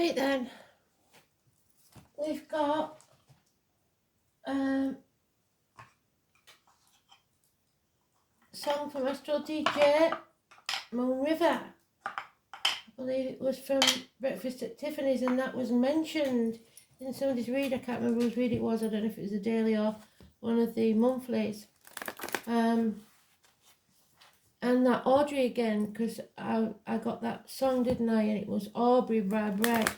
Right then, we've got song from Astral DJ, Moon River. I believe it was from Breakfast at Tiffany's, and that was mentioned in somebody's read. I can't remember whose read it was. I don't know if it was a daily or one of the monthlies. And that Audrey again, because I got that song, didn't I? And it was Aubrey by Bright.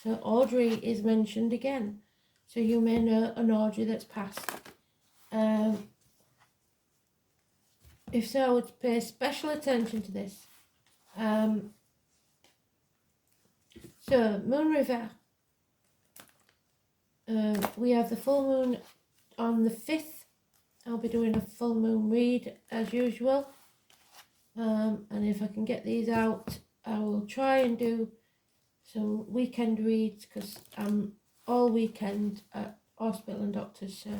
So Audrey is mentioned again. So you may know an Audrey that's passed. If so, I would pay special attention to this. So, Moon River. We have the full moon on the 5th. I'll be doing a full moon read as usual. And if I can get these out, I will try and do some weekend reads because I'm all weekend at hospital and doctors. So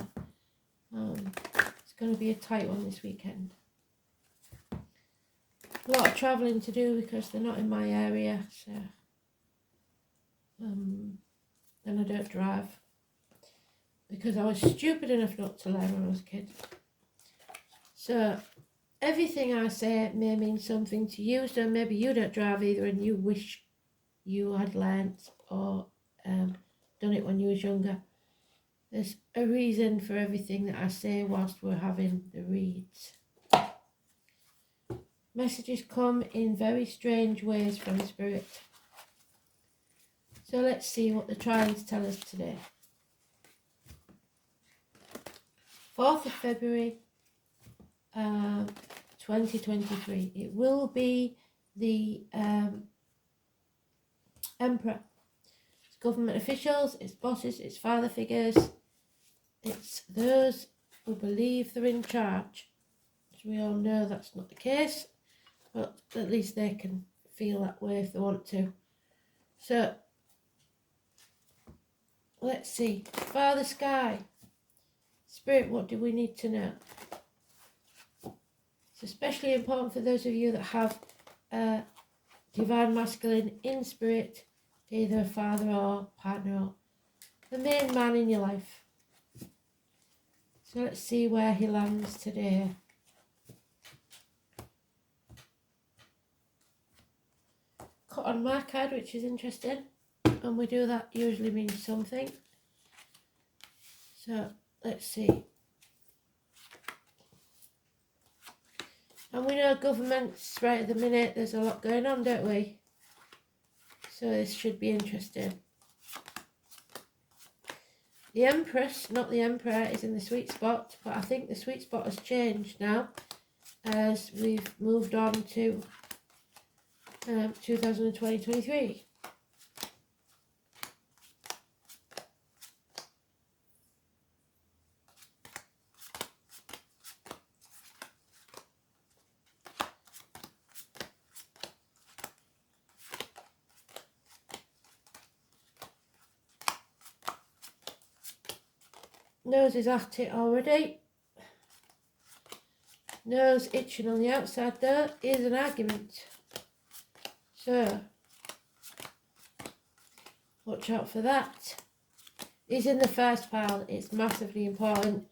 it's going to be a tight one this weekend. A lot of travelling to do because they're not in my area. So and I don't drive because I was stupid enough not to learn when I was a kid. So everything I say may mean something to you, so maybe you don't drive either and you wish you had learnt or done it when you was younger. There's a reason for everything that I say whilst we're having the reads. Messages come in very strange ways from Spirit. So let's see what they're trying to tell us today. 4th of February 2023. It will be the Emperor. It's government officials, it's bosses, it's father figures, it's those who believe they're in charge. As we all know, that's not the case, but at least they can feel that way if they want to. So, let's see. Father Sky. Spirit, what do we need to know? It's especially important for those of you that have divine masculine in spirit, either a father or partner or the main man in your life. So let's see where he lands today. Cut on my card, which is interesting, and we do that usually means something. So let's see. And we know governments right at the minute, there's a lot going on, don't we? So this should be interesting. The Empress, not the Emperor, is in the sweet spot, but I think the sweet spot has changed now as we've moved on to 2023. Nose is at it already. Nose itching on the outside though is an argument. So, watch out for that. He's in the first pile. It's massively important.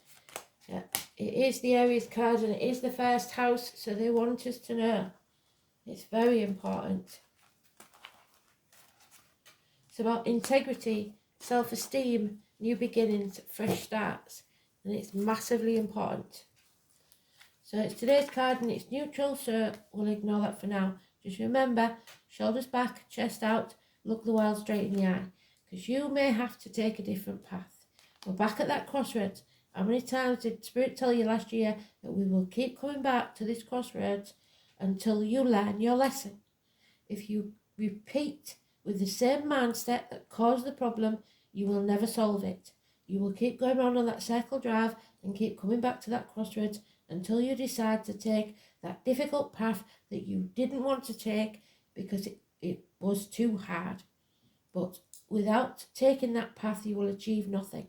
Yeah, it is the Aries card and it is the first house, so they want us to know. It's very important. It's about integrity, self-esteem, new beginnings, fresh starts, and it's massively important. So it's today's card and it's neutral, so we'll ignore that for now. Just remember, shoulders back, chest out, look the world straight in the eye, because you may have to take a different path. We're back at that crossroads. How many times did Spirit tell you last year that we will keep coming back to this crossroads until you learn your lesson? If you repeat with the same mindset that caused the problem, you will never solve it. You will keep going around on that circle drive and keep coming back to that crossroads until you decide to take that difficult path that you didn't want to take because it was too hard. But without taking that path, you will achieve nothing.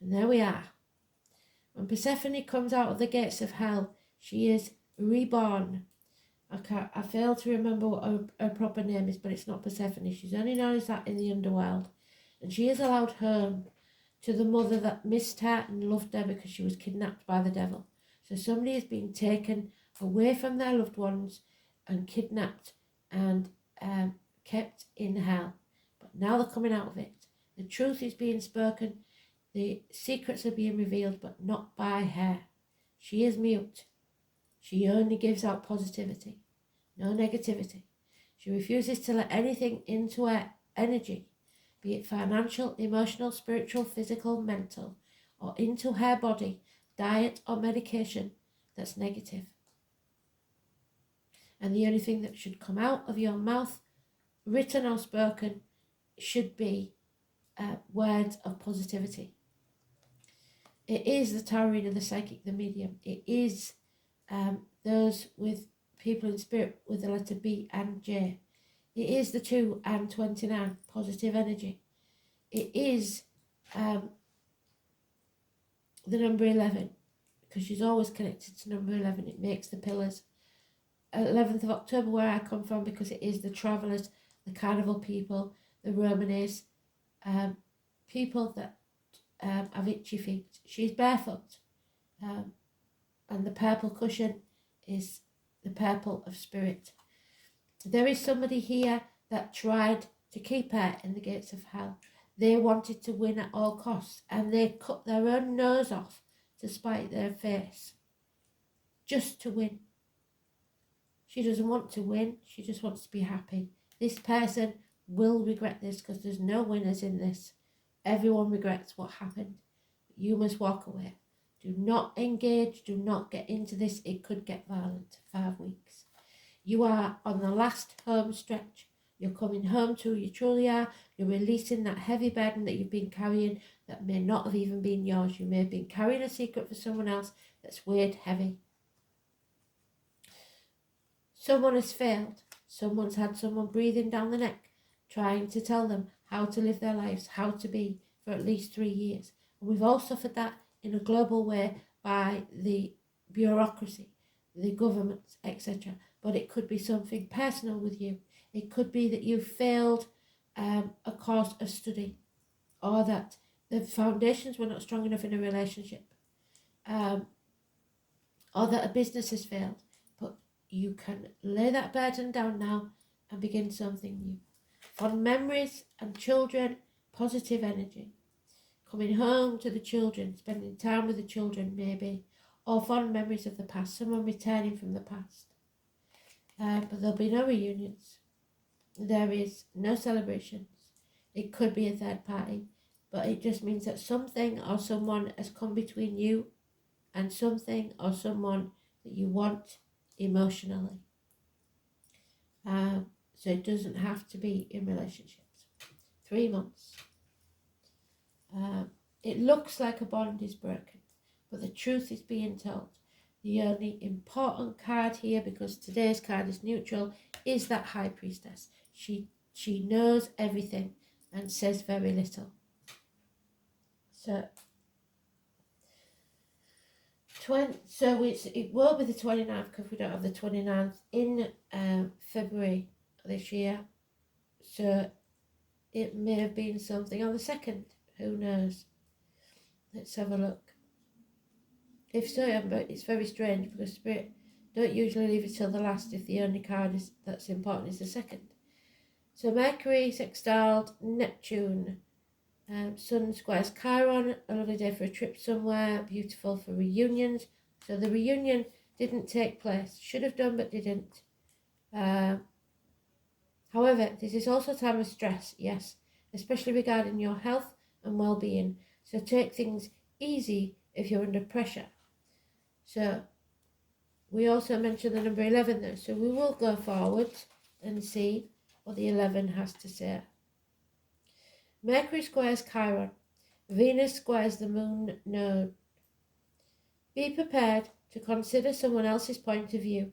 And there we are. When Persephone comes out of the gates of hell, she is reborn. I fail to remember what her proper name is, but it's not Persephone. She's only known as that in the underworld. And she is allowed home to the mother that missed her and loved her because she was kidnapped by the devil. So somebody is being taken away from their loved ones and kidnapped and kept in hell. But now they're coming out of it. The truth is being spoken. The secrets are being revealed, but not by her. She is mute. She only gives out positivity, no negativity. She refuses to let anything into her energy, be it financial, emotional, spiritual, physical, mental, or into her body, diet or medication that's negative. And the only thing that should come out of your mouth, written or spoken, should be words of positivity. It is the tarot reader, the psychic, the medium. It is those with people in spirit with the letter B and J. It is the 2 and 29, positive energy. It is the number 11, because she's always connected to number 11. It makes the pillars. 11th of October, where I come from, because it is the travellers, the carnival people, the Romanes, people that have itchy feet. She's barefoot. And the purple cushion is the purple of spirit. There is somebody here that tried to keep her in the gates of hell. They wanted to win at all costs, and they cut their own nose off to spite their face, just to win. She doesn't want to win, she just wants to be happy. This person will regret this, because there's no winners in this. Everyone regrets what happened. You must walk away. Do not engage, do not get into this. It could get violent. 5 weeks. You are on the last home stretch. You're coming home to who you truly are. You're releasing that heavy burden that you've been carrying that may not have even been yours. You may have been carrying a secret for someone else that's weighed heavy. Someone has failed. Someone's had someone breathing down the neck, trying to tell them how to live their lives, how to be, for at least 3 years. And we've all suffered that in a global way by the bureaucracy, the governments, etc. But it could be something personal with you. It could be that you failed a course of study, or that the foundations were not strong enough in a relationship, or that a business has failed. But you can lay that burden down now and begin something new. Fond memories and children, positive energy. Coming home to the children, spending time with the children maybe, or fond memories of the past, someone returning from the past. But there'll be no reunions. There is no celebrations. It could be a third party, but it just means that something or someone has come between you and something or someone that you want emotionally. So it doesn't have to be in relationships. 3 months. It looks like a bond is broken, but the truth is being told. The only important card here, because today's card is neutral, is that High Priestess. She knows everything and says very little. So it won't be the 29th, because we don't have the 29th in February this year. So it may have been something on the 2nd. Who knows? Let's have a look. If so, but it's very strange, because Spirit don't usually leave it till the last if the only card that's important is the 2nd. So Mercury sextiled Neptune. Sun squares Chiron, a lovely day for a trip somewhere, beautiful for reunions. So the reunion didn't take place. Should have done, but didn't. However, this is also a time of stress, yes, especially regarding your health and well-being. So take things easy if you're under pressure. So we also mentioned the number 11 though, so we will go forward and see what the 11 has to say. Mercury squares Chiron. Venus squares the moon node. Be prepared to consider someone else's point of view,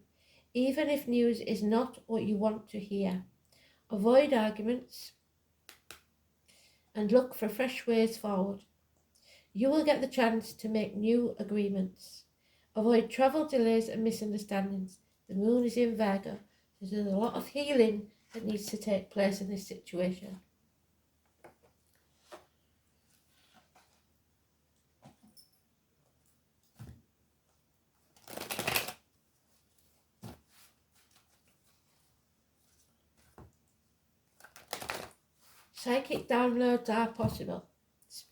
even if news is not what you want to hear. Avoid arguments and look for fresh ways forward. You will get the chance to make new agreements. Avoid travel delays and misunderstandings. The moon is in Virgo. So there's a lot of healing that needs to take place in this situation. Psychic downloads are possible.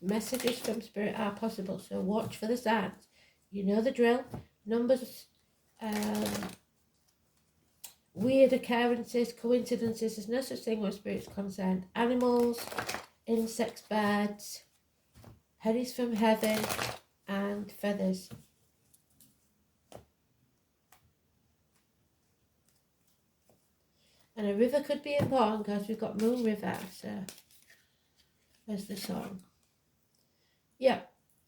Messages from spirit are possible. So watch for the signs. You know the drill. Numbers, weird occurrences, coincidences. There's no such thing where spirit's concerned. Animals, insects, birds, pennies from heaven, and feathers. And a river could be important because we've got Moon River. So where's the song? Yeah.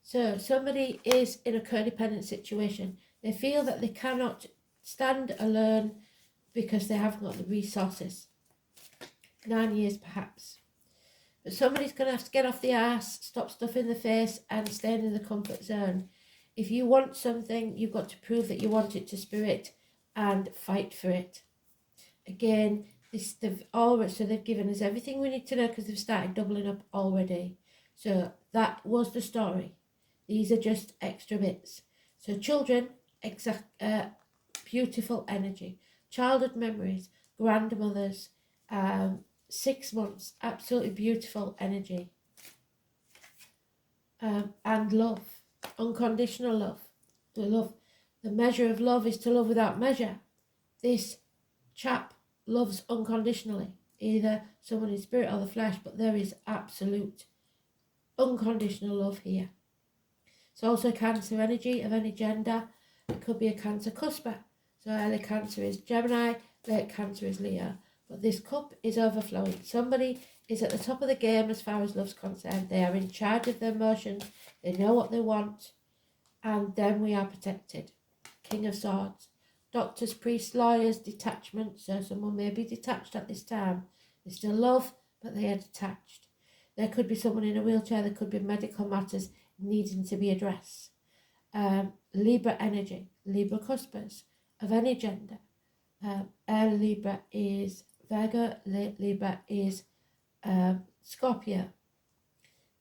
So somebody is in a codependent situation. They feel that they cannot stand alone because they haven't got the resources. 9 years perhaps. But somebody's going to have to get off the arse, stop stuffing the face and staying in the comfort zone. If you want something, you've got to prove that you want it to spirit and fight for it. Again, they've given us everything we need to know because they've started doubling up already. So that was the story. These are just extra bits. So children, beautiful energy. Childhood memories, grandmothers, 6 months, absolutely beautiful energy. And love, unconditional love. The measure of love is to love without measure. This chap loves unconditionally, either someone in spirit or the flesh, but there is absolute unconditional love here. It's also Cancer energy of any gender. It could be a Cancer cusper. So early Cancer is Gemini, late Cancer is Leo. But this cup is overflowing. Somebody is at the top of the game as far as love's concerned. They are in charge of their emotions. They know what they want. And then we are protected. King of Swords. Doctors, priests, lawyers, detachment. So someone may be detached at this time. They still love, but they are detached. There could be someone in a wheelchair. There could be medical matters needing to be addressed. Libra energy. Libra cuspers of any gender. Early Libra is Virgo. Late Libra is Scorpio.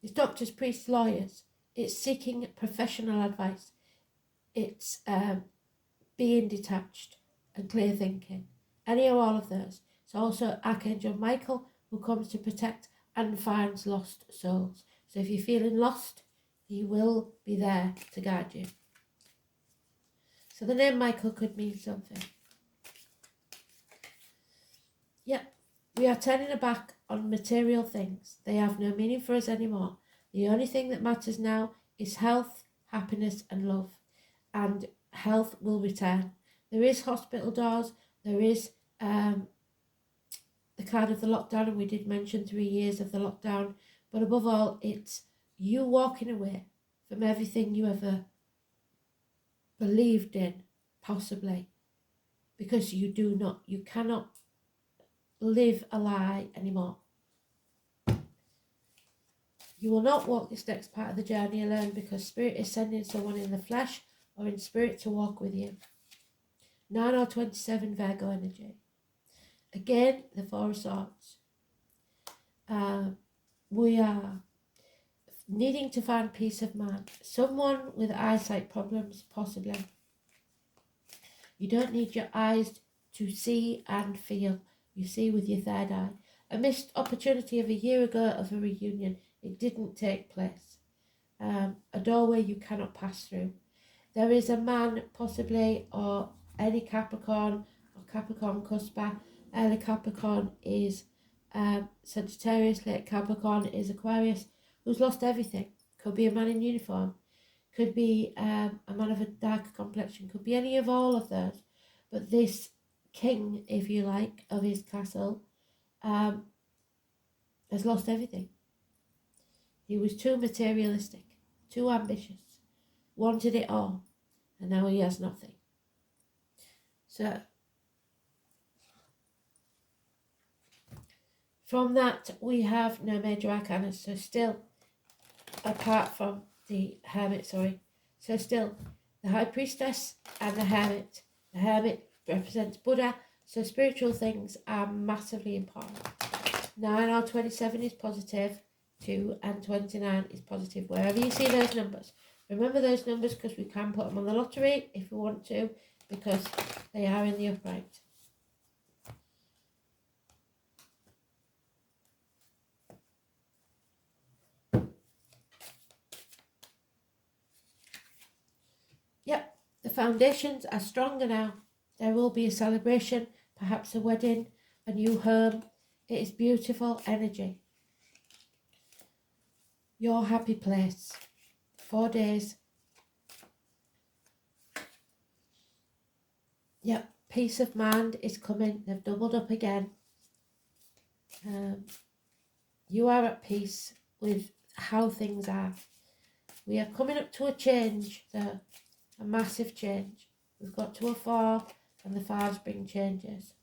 It's doctors, priests, lawyers. It's seeking professional advice. It's being detached and clear thinking. Any or all of those. It's also Archangel Michael, who comes to protect and finds lost souls. So if you're feeling lost, he will be there to guide you. So the name Michael could mean something. Yep, we are turning our back on material things. They have no meaning for us anymore. The only thing that matters now is health, happiness and love. And health will return. There is hospital doors. There is the card of the lockdown, and we did mention 3 years of the lockdown. But above all, it's you walking away from everything you ever believed in, possibly. Because you cannot live a lie anymore. You will not walk this next part of the journey alone because Spirit is sending someone in the flesh or in spirit to walk with you. 9 or 27 Virgo energy. Again, the Four of Swords. We are needing to find peace of mind. Someone with eyesight problems, possibly. You don't need your eyes to see and feel. You see with your third eye. A missed opportunity of a year ago of a reunion. It didn't take place. A doorway you cannot pass through. There is a man, possibly, or any Capricorn or Capricorn cusper. Early Capricorn is Sagittarius, late Capricorn is Aquarius, who's lost everything. Could be a man in uniform. Could be a man of a darker complexion. Could be any of all of those. But this king, if you like, of his castle has lost everything. He was too materialistic, too ambitious, wanted it all, and now he has nothing. So, from that, we have no major arcana, so still, apart from the hermit, so still, the High Priestess and the Hermit. The Hermit represents Buddha. So spiritual things are massively important. 9 or 27 is positive. 2 and 29 is positive. Wherever you see those numbers, remember those numbers, because we can put them on the lottery if we want to, because they are in the upright. Yep, the foundations are stronger now. There will be a celebration, perhaps a wedding, a new home. It is beautiful energy. Your happy place. 4 days. Yep, peace of mind is coming. They've doubled up again. You are at peace with how things are. We are coming up to a change, though, a massive change. We've got to a 4, and the 5s bring changes.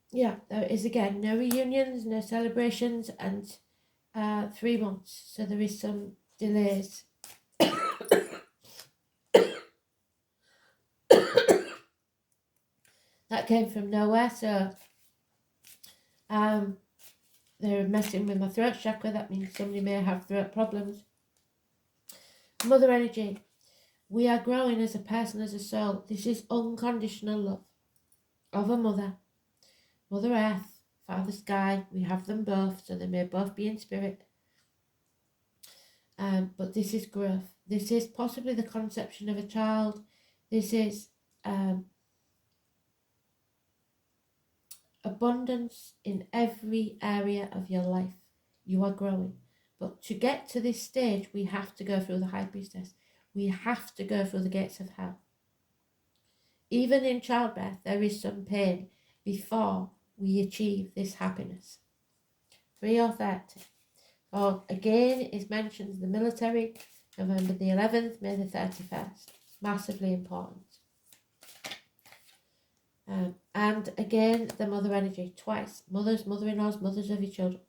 Yeah, there is again no reunions, no celebrations, and 3 months. So there is some delays. That came from nowhere, so they're messing with my throat chakra. That means somebody may have throat problems. Mother energy. We are growing as a person, as a soul. This is unconditional love of a mother. Mother Earth, Father Sky. We have them both, so they may both be in spirit. But this is growth. This is possibly the conception of a child. This is abundance in every area of your life. You are growing. But to get to this stage, we have to go through the High Priestess. We have to go through the gates of hell. Even in childbirth, there is some pain before we achieve this happiness. 3 or 30. Or again, it mentions the military, November the 11th, May the 31st. Massively important. And again, the mother energy, twice. Mothers, mother-in-laws, mothers of your children.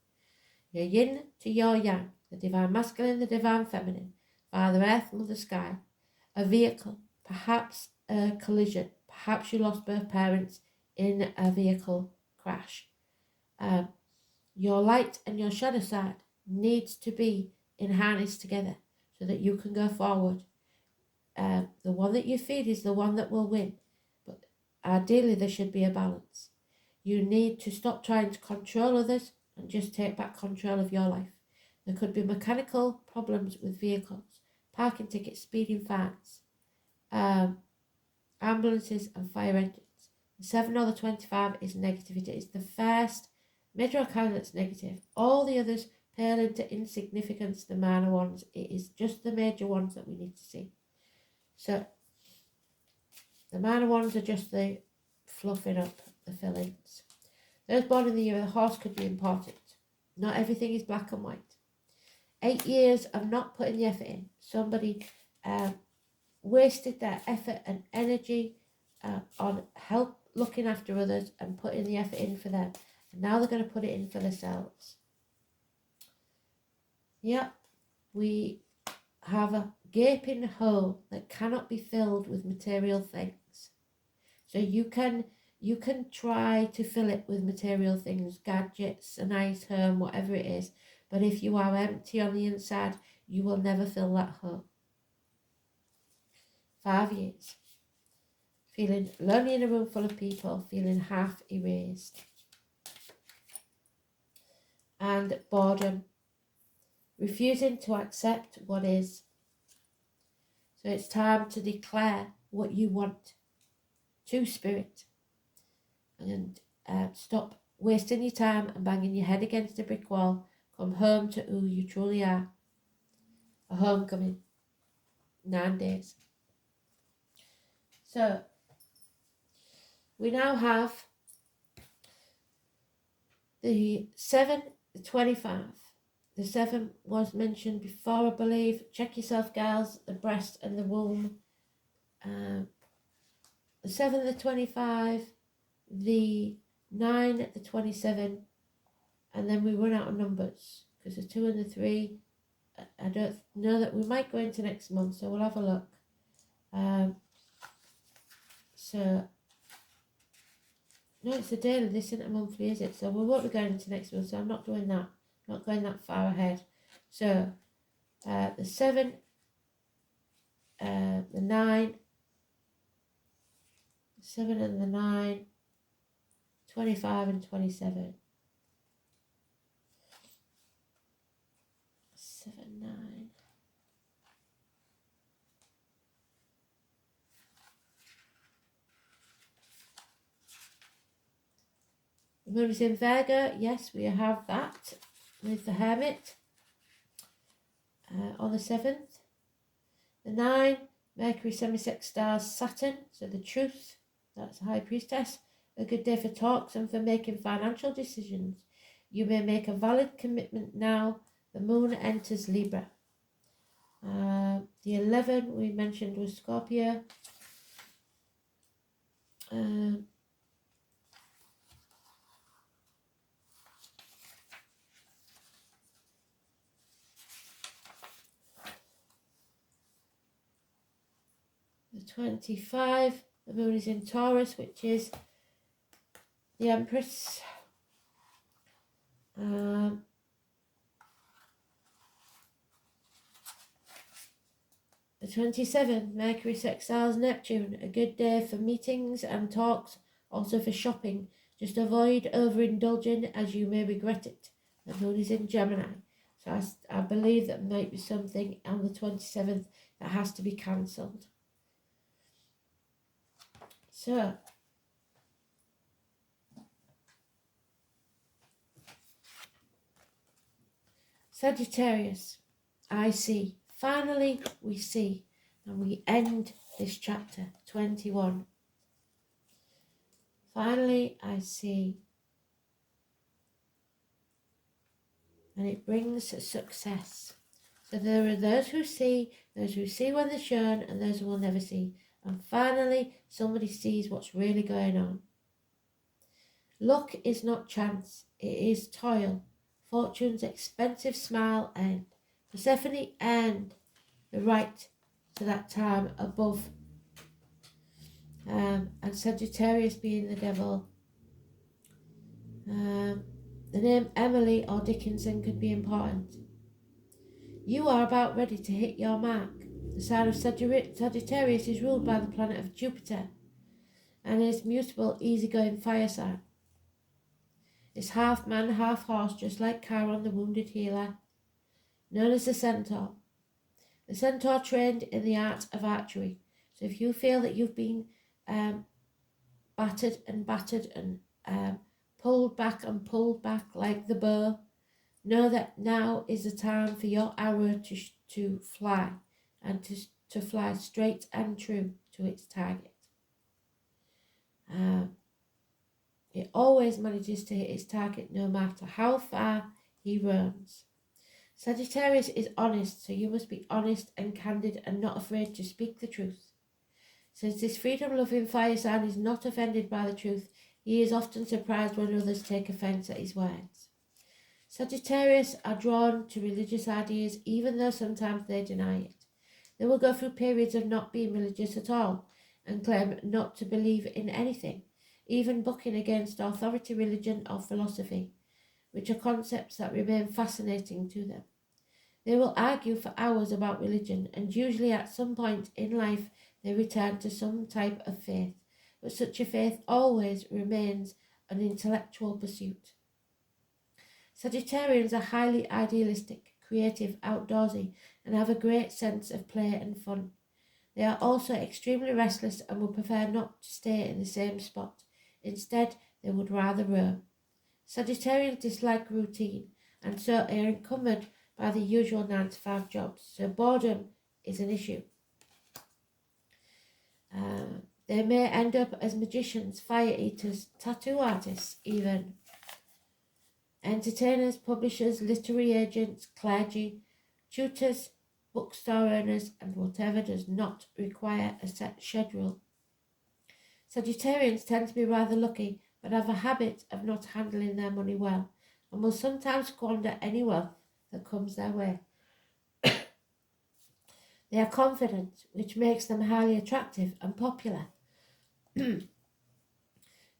Your yin to your yang, the divine masculine, the divine feminine. Father Earth, Mother Sky. A vehicle, perhaps a collision. Perhaps you lost both parents in a vehicle crash. Your light and your shadow side needs to be in harness together so that you can go forward. The one that you feed is the one that will win. But ideally, there should be a balance. You need to stop trying to control others and just take back control of your life. There could be mechanical problems with vehicles, parking tickets, speeding fines, ambulances and fire engines. The 7 or the 25 is negativity. It's the first major arcana that's negative. All the others pale into insignificance, the minor ones. It is just the major ones that we need to see. So the minor ones are just the fluffing up, the fillings. Those born in the year of the horse could be important. Not everything is black and white. 8 years of not putting the effort in. Somebody wasted their effort and energy on help looking after others and putting the effort in for them. And now they're going to put it in for themselves. Yep, we have a gaping hole that cannot be filled with material things. So you can try to fill it with material things, gadgets, a nice home, whatever it is. But if you are empty on the inside, you will never fill that hole. 5 years. Feeling lonely in a room full of people, feeling half erased. And boredom. Refusing to accept what is. So it's time to declare what you want to Spirit. And stop wasting your time and banging your head against a brick wall. Come home to who you truly are. A homecoming. 9 days. So, we now have the 7, the 25. The 7 was mentioned before, I believe. Check yourself, girls. The breast and the womb. The 7, the 25. The 9, the 27. And then we run out of numbers. Because the 2 and the 3, I don't know that we might go into next month. So we'll have a look. So, no, it's a daily, this isn't a monthly, is it? So we won't be going into next month, so I'm not doing that. Not going that far ahead. So, the 7, the 9, 7 and the 9, 25 and 27. 7, 9. The moon is in Virgo. Yes, we have that with the Hermit on the 7th. The 9, Mercury semi-sextiles Saturn, so the truth, that's the High Priestess. A good day for talks and for making financial decisions. You may make a valid commitment now. The moon enters Libra. The 11 we mentioned was Scorpio. The 25, the moon is in Taurus, which is the Empress. The 27th, Mercury sextiles Neptune. A good day for meetings and talks, also for shopping. Just avoid overindulging as you may regret it. The moon is in Gemini. So I believe that might be something on the 27th that has to be cancelled. So, Sagittarius, I see. Finally, we see. And we end this chapter, 21. Finally, I see. And it brings success. So there are those who see when they're shown, and those who will never see. And finally, somebody sees what's really going on. Luck is not chance, it is toil. Fortune's expensive smile earned. Persephone earned the right to that time above. And Sagittarius being the devil. The name Emily or Dickinson could be important. You are about ready to hit your mark. The sign of Sagittarius is ruled by the planet of Jupiter and is mutable, easygoing fire sign. It's half man, half horse, just like Chiron, the wounded healer, known as the Centaur. The Centaur trained in the art of archery. So if you feel that you've been battered and pulled back like the bow, know that now is the time for your arrow to fly and to fly straight and true to its target. It always manages to hit its target no matter how far he runs. Sagittarius is honest, so you must be honest and candid and not afraid to speak the truth. Since this freedom-loving fire sign is not offended by the truth, he is often surprised when others take offence at his words. Sagittarius are drawn to religious ideas even though sometimes they deny it. They will go through periods of not being religious at all and claim not to believe in anything, even bucking against authority, religion or philosophy, which are concepts that remain fascinating to them. They will argue for hours about religion, and usually at some point in life they return to some type of faith, but such a faith always remains an intellectual pursuit. Sagittarians are highly idealistic, creative, outdoorsy, and have a great sense of play and fun. They are also extremely restless and would prefer not to stay in the same spot. Instead, they would rather roam. Sagittarians dislike routine, and so are encumbered by the usual 9-to-5 jobs, so boredom is an issue. They may end up as magicians, fire eaters, tattoo artists even. Entertainers, publishers, literary agents, clergy, tutors, bookstore owners, and whatever does not require a set schedule. Sagittarians tend to be rather lucky, but have a habit of not handling their money well, and will sometimes squander any wealth that comes their way. They are confident, which makes them highly attractive and popular.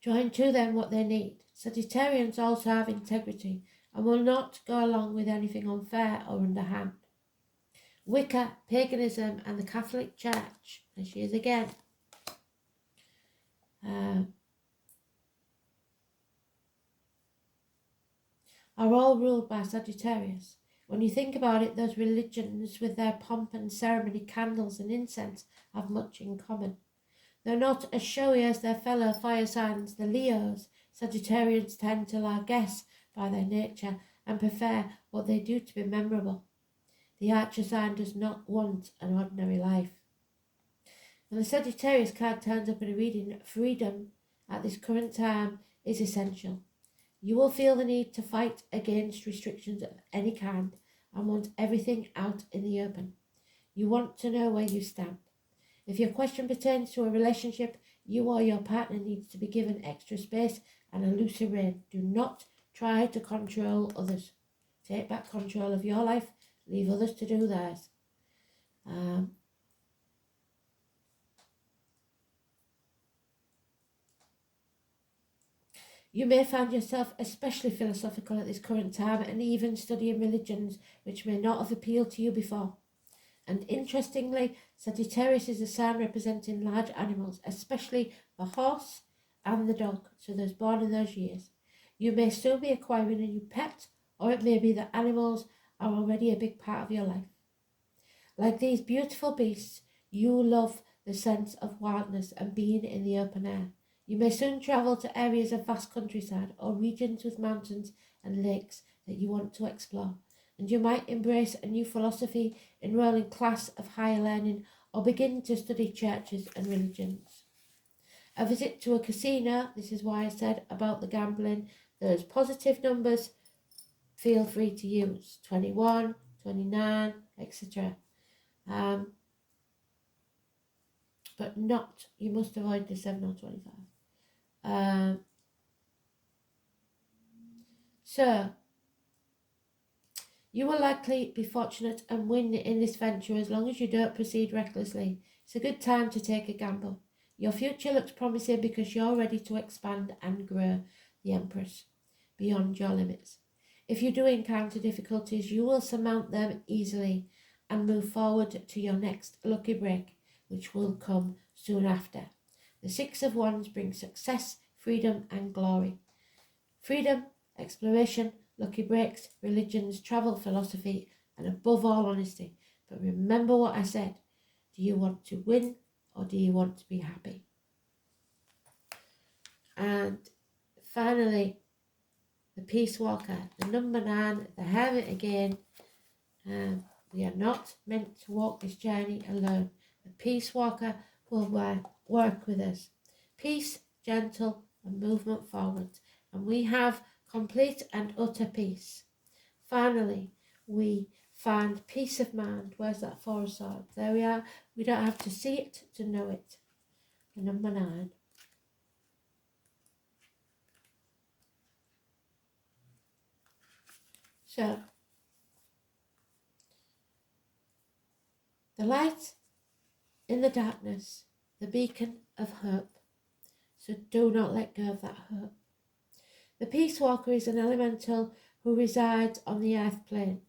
Drawing to them what they need. Sagittarians also have integrity and will not go along with anything unfair or underhand. Wicca, paganism, and the Catholic Church, there she is again, are all ruled by Sagittarius. When you think about it, those religions with their pomp and ceremony, candles and incense have much in common. Though not as showy as their fellow fire signs, the Leos, Sagittarians tend to largesse by their nature and prefer what they do to be memorable. The Archer sign does not want an ordinary life. When the Sagittarius card turns up in a reading, freedom at this current time is essential. You will feel the need to fight against restrictions of any kind and want everything out in the open. You want to know where you stand. If your question pertains to a relationship, you or your partner needs to be given extra space and a looser rein. Do not try to control others. Take back control of your life. Leave others to do theirs. You may find yourself especially philosophical at this current time and even studying religions which may not have appealed to you before. And interestingly, Sagittarius is a sign representing large animals, especially the horse and the dog, so those born in those years. You may soon be acquiring a new pet, or it may be that animals are already a big part of your life. Like these beautiful beasts, you love the sense of wildness and being in the open air. You may soon travel to areas of vast countryside or regions with mountains and lakes that you want to explore. And you might embrace a new philosophy, enroll in class of higher learning, or begin to study churches and religions. A visit to a casino, this is why I said about the gambling, those positive numbers, feel free to use 21, 29, etc. But not, you must avoid the 7 or 25. So, you will likely be fortunate and win in this venture as long as you don't proceed recklessly. It's a good time to take a gamble. Your future looks promising because you're ready to expand and grow the Empress beyond your limits. If you do encounter difficulties, you will surmount them easily and move forward to your next lucky break, which will come soon after. The Six of Wands brings success, freedom and glory. Freedom, exploration, lucky breaks, religions, travel, philosophy, and above all, honesty. But remember what I said. Do you want to win or do you want to be happy? And finally, the Peace Walker, the number 9, the Hermit again. We are not meant to walk this journey alone. The Peace Walker will work with us. Peace, gentle, and movement forward. And we have complete and utter peace. Finally, we find peace of mind. Where's that 4 of Swords? There we are. We don't have to see it to know it. The number 9. So, the light in the darkness, the beacon of hope. So do not let go of that hope. The Peace Walker is an elemental who resides on the earth plane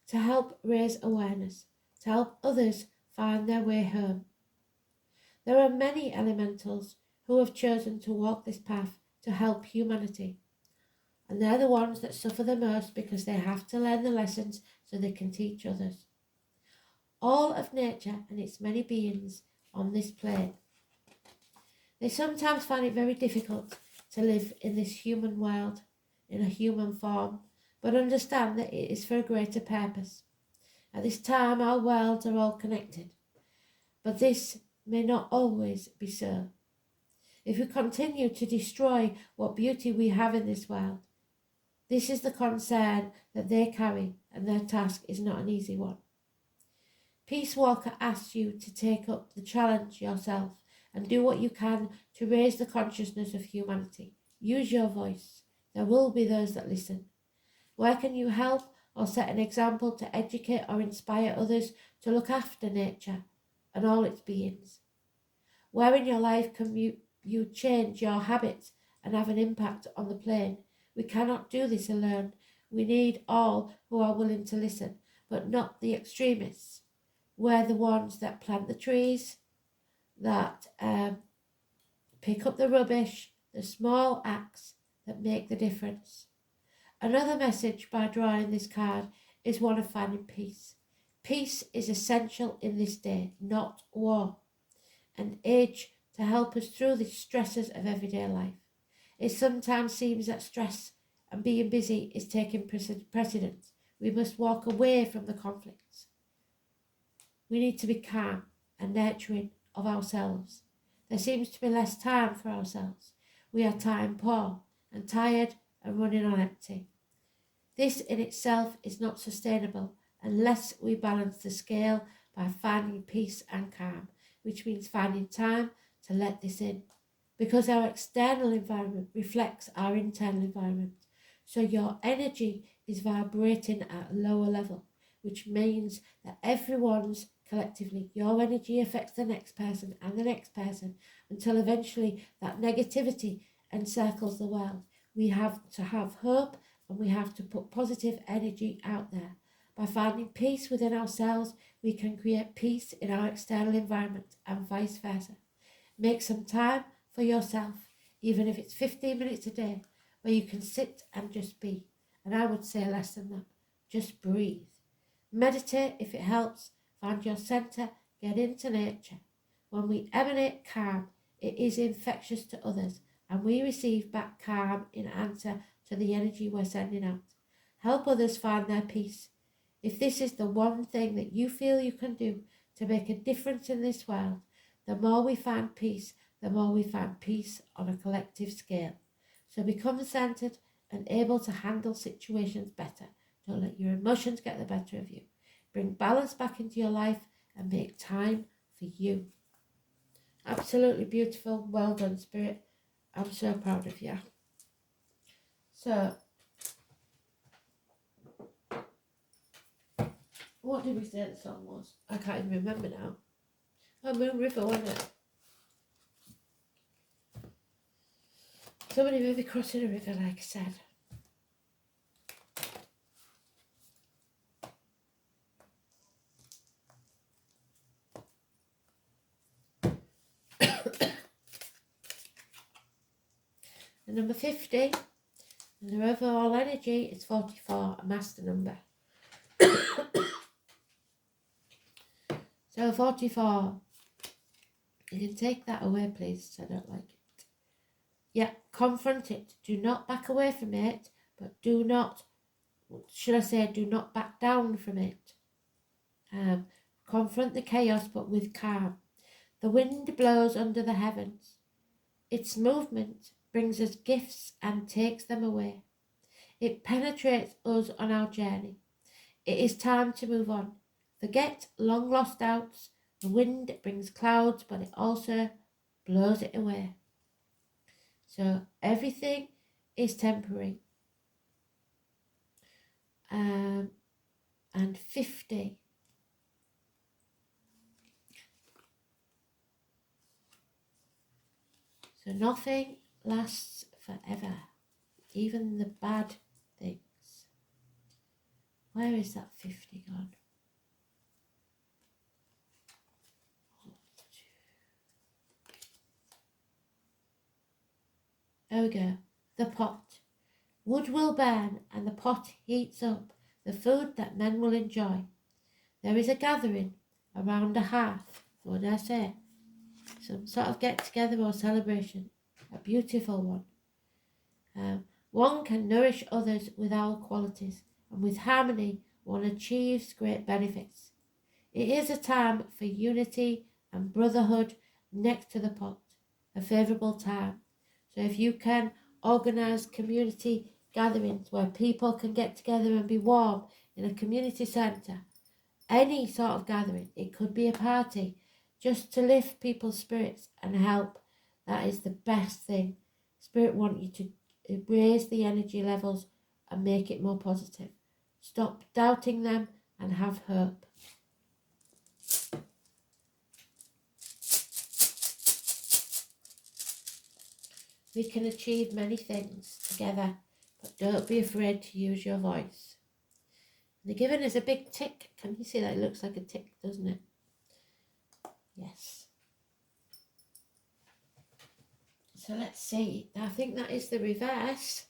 to help raise awareness, to help others find their way home. There are many elementals who have chosen to walk this path to help humanity. And they're the ones that suffer the most because they have to learn the lessons so they can teach others. All of nature and its many beings on this plane. They sometimes find it very difficult to live in this human world, in a human form, but understand that it is for a greater purpose. At this time, our worlds are all connected, but this may not always be so. If we continue to destroy what beauty we have in this world, this is the concern that they carry, and their task is not an easy one. Peace Walker asks you to take up the challenge yourself and do what you can to raise the consciousness of humanity. Use your voice. There will be those that listen. Where can you help or set an example to educate or inspire others to look after nature and all its beings? Where in your life can you change your habits and have an impact on the plane? We cannot do this alone. We need all who are willing to listen, but not the extremists. We're the ones that plant the trees, that pick up the rubbish, the small acts that make the difference. Another message by drawing this card is one of finding peace. Peace is essential in this day, not war. An age to help us through the stresses of everyday life. It sometimes seems that stress and being busy is taking precedence. We must walk away from the conflicts. We need to be calm and nurturing of ourselves. There seems to be less time for ourselves. We are time poor and tired and running on empty. This in itself is not sustainable unless we balance the scale by finding peace and calm, which means finding time to let this in. Because our external environment reflects our internal environment. So your energy is vibrating at a lower level, which means that everyone's collectively, your energy affects the next person and the next person until eventually that negativity encircles the world. We have to have hope and we have to put positive energy out there. By finding peace within ourselves, we can create peace in our external environment and vice versa. Make some time for yourself, even if it's 15 minutes a day, where you can sit and just be. And I would say less than that. Just breathe. Meditate if it helps. Find your center. Get into nature. When we emanate calm, it is infectious to others, and we receive back calm in answer to the energy we're sending out. Help others find their peace. If this is the one thing that you feel you can do to make a difference in this world, the more we find peace, the more we find peace on a collective scale. So become centered and able to handle situations better. Don't let your emotions get the better of you. Bring balance back into your life and make time for you. Absolutely beautiful. Well done, Spirit. I'm so proud of you. So, what did we say the song was? I can't even remember now. Oh, Moon River, wasn't it? Somebody may be crossing a river, like I said. And number 50, and the overall energy is 44, a master number. So 44, you can take that away, please. I don't like it. Yeah, confront it. Do not back away from it, but do not, should I say, do not back down from it. Confront the chaos, but with calm. The wind blows under the heavens. Its movement brings us gifts and takes them away. It penetrates us on our journey. It is time to move on. Forget long lost doubts. The wind brings clouds, but it also blows it away. So everything is temporary. And 50. So nothing lasts forever, even the bad things. Where is that 50 gone? There we go. The pot. Wood will burn and the pot heats up the food that men will enjoy. There is a gathering around a hearth. What did I say? Some sort of get together or celebration. A beautiful one. One can nourish others with our qualities, and with harmony one achieves great benefits. It is a time for unity and brotherhood next to the pot, a favourable time. So if you can organise community gatherings where people can get together and be warm in a community centre, any sort of gathering, it could be a party, just to lift people's spirits and help, that is the best thing. Spirit want you to raise the energy levels and make it more positive. Stop doubting them and have hope. We can achieve many things together, but don't be afraid to use your voice. And they're giving us a big tick. Can you see that? It looks like a tick, doesn't it? Yes. So let's see. I think that is the reverse.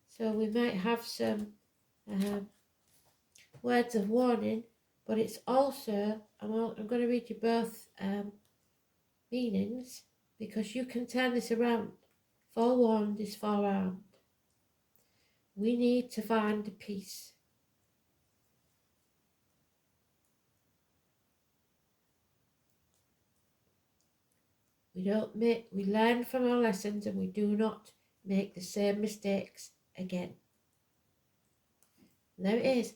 So we might have some words of warning, but it's also, I'm going to read you both meanings, because you can turn this around. Forewarned is forearmed. We need to find peace. We learn from our lessons and we do not make the same mistakes again. And there it is.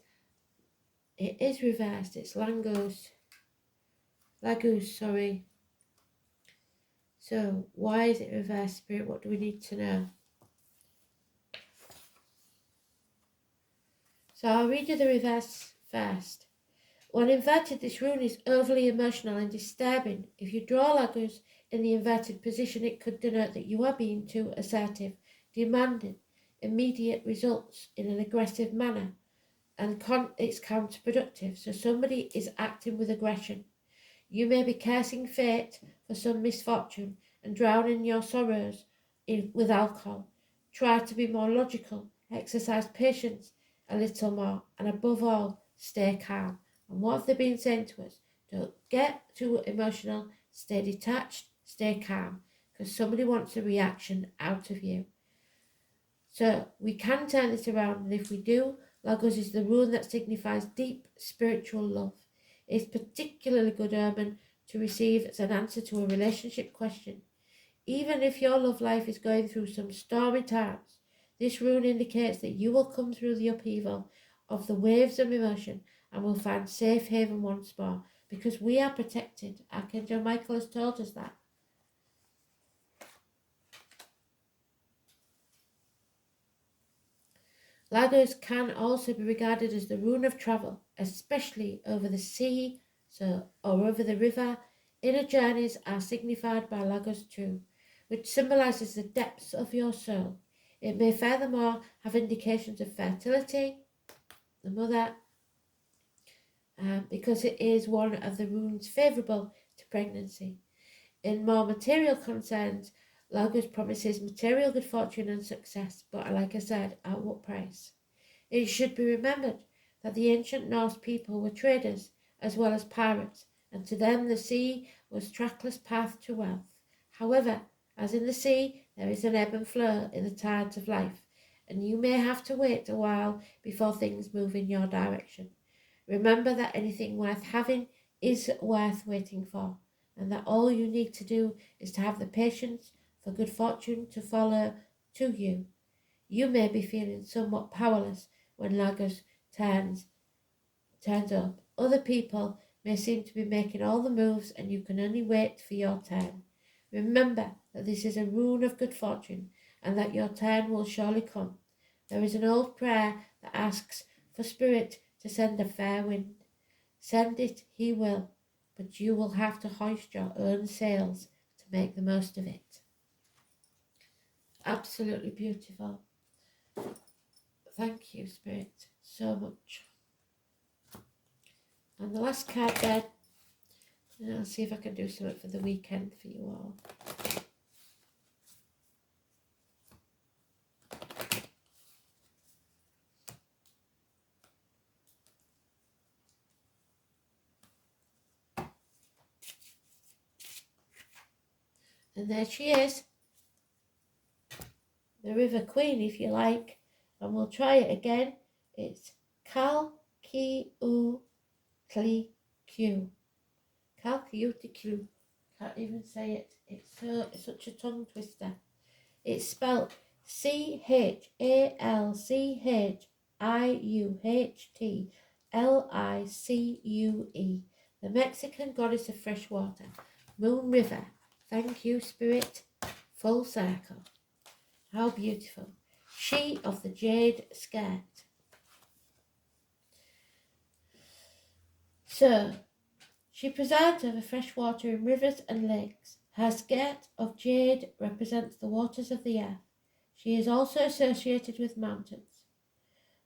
It is reversed. It's Lagus, sorry. So why is it reversed, Spirit? What do we need to know? So I'll read you the reverse first. When inverted, this rune is overly emotional and disturbing. If you draw Lagus in the inverted position, it could denote that you are being too assertive, demanding immediate results in an aggressive manner, and it's counterproductive. So somebody is acting with aggression. You may be cursing fate for some misfortune and drowning your sorrows with alcohol. Try to be more logical, exercise patience a little more, and above all, stay calm. And what have they been saying to us? Don't get too emotional, stay detached, stay calm, because somebody wants a reaction out of you. So we can turn this around, and if we do, Lagus is the rune that signifies deep spiritual love. It's particularly good omen to receive as an answer to a relationship question. Even if your love life is going through some stormy times, this rune indicates that you will come through the upheaval of the waves of emotion and will find safe haven once more, because we are protected. Archangel Michael has told us that. Lagus can also be regarded as the rune of travel, especially over the sea, or over the river. Inner journeys are signified by Lagus too, which symbolises the depths of your soul. It may furthermore have indications of fertility, the mother, because it is one of the runes favourable to pregnancy. In more material concerns, Lagus promises material good fortune and success, but like I said, at what price? It should be remembered that the ancient Norse people were traders as well as pirates, and to them the sea was trackless path to wealth. However, as in the sea, there is an ebb and flow in the tides of life, and you may have to wait a while before things move in your direction. Remember that anything worth having is worth waiting for, and that all you need to do is to have the patience for good fortune to follow to you. You may be feeling somewhat powerless when Lagus turns up. Other people may seem to be making all the moves and you can only wait for your turn. Remember that this is a rune of good fortune and that your turn will surely come. There is an old prayer that asks for Spirit to send a fair wind. Send it, he will, but you will have to hoist your own sails to make the most of it. Absolutely beautiful. Thank you, Spirit, so much. And the last card then, and I'll see if I can do something for the weekend for you all. And there she is, the River Queen, if you like. And we'll try it again. It's Kalkiutl-Q. Kalkiutl-Q. Can't even say it. It's such a tongue twister. It's spelled Chalchiuhtlicue, the Mexican goddess of fresh water. Moon River. Thank you, Spirit. Full circle. How beautiful. She of the jade skirt. So, she presides over fresh water in rivers and lakes. Her skirt of jade represents the waters of the earth. She is also associated with mountains.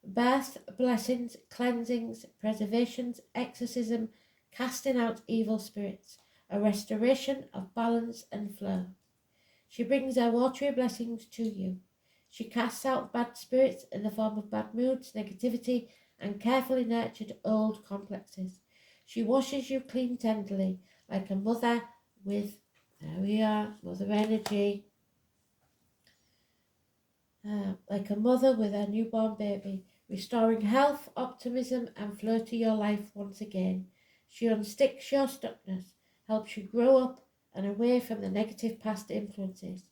Birth, blessings, cleansings, preservations, exorcism, casting out evil spirits, a restoration of balance and flow. She brings her watery blessings to you. She casts out bad spirits in the form of bad moods, negativity, and carefully nurtured old complexes. She washes you clean tenderly, like a mother with, there we are, mother energy, like a mother with her newborn baby, restoring health, optimism, and flow to your life once again. She unsticks your stuckness, helps you grow up and away from the negative past influences.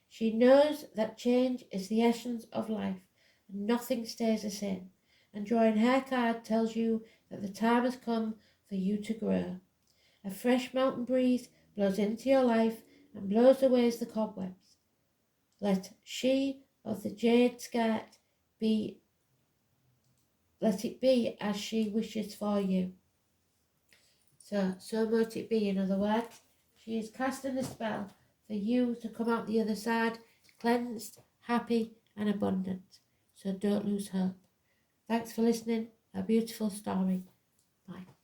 She knows that change is the essence of life and nothing stays the same. And drawing her card tells you that the time has come for you to grow. A fresh mountain breeze blows into your life and blows away the cobwebs. Let she of the jade skirt be, let it be as she wishes for you. So mote it be, in other words. She is casting a spell for you to come out the other side, cleansed, happy, and abundant. So don't lose hope. Thanks for listening. A beautiful story. Bye.